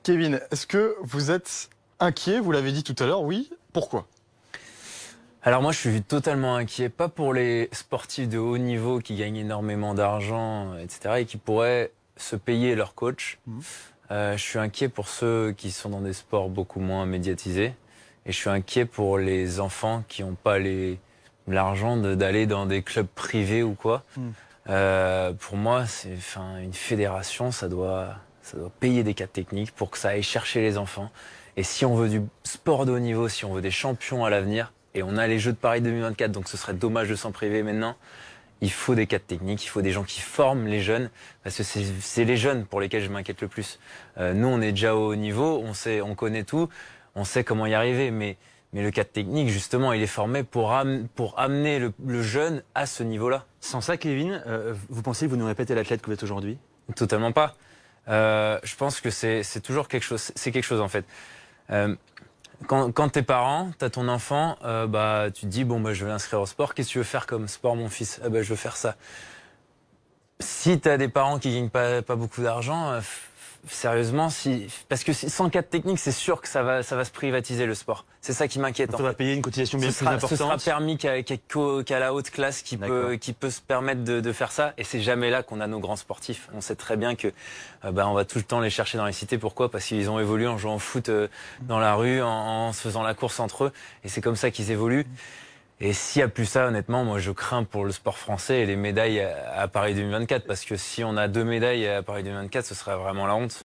Kevin, est-ce que vous êtes inquiet? Vous l'avez dit tout à l'heure, oui. Pourquoi? Alors moi, je suis totalement inquiet, pas pour les sportifs de haut niveau qui gagnent énormément d'argent, etc., et qui pourraient se payer leur coach. Je suis inquiet pour ceux qui sont dans des sports beaucoup moins médiatisés. Et je suis inquiet pour les enfants qui n'ont pas l'argent d'aller dans des clubs privés ou quoi. Pour moi, une fédération, ça doit payer des cadres techniques pour que ça aille chercher les enfants. Et si on veut du sport de haut niveau, si on veut des champions à l'avenir, et on a les Jeux de Paris 2024, donc ce serait dommage de s'en priver maintenant, il faut des cadres techniques, il faut des gens qui forment les jeunes, parce que c'est les jeunes pour lesquels je m'inquiète le plus. Nous, on est déjà au haut niveau, on connaît tout, on sait comment y arriver, mais le cadre technique, justement, il est formé pour amener le jeune à ce niveau-là. Sans ça, Kevin, vous pensez que vous nous répétez l'athlète que vous êtes aujourd'hui? Totalement pas. Je pense que c'est toujours quelque chose. C'est quelque chose en fait. Quand t'es parent, t'as ton enfant, tu te dis bon je vais l'inscrire au sport. Qu'est-ce que tu veux faire comme sport, mon fils? Je veux faire ça. Si t'as des parents qui gagnent pas beaucoup d'argent, sérieusement, parce que sans cadre technique, c'est sûr que ça va se privatiser le sport. C'est ça qui m'inquiète. On va payer une cotisation bien plus importante. Ce sera permis qu'à la haute classe qui peut se permettre de faire ça. Et c'est jamais là qu'on a nos grands sportifs. On sait très bien que on va tout le temps les chercher dans les cités. Pourquoi? Parce qu'ils ont évolué en jouant au foot dans la rue, en se faisant la course entre eux. Et c'est comme ça qu'ils évoluent. Et s'il n'y a plus ça, honnêtement, moi je crains pour le sport français et les médailles à Paris 2024. Parce que si on a 2 médailles à Paris 2024, ce serait vraiment la honte.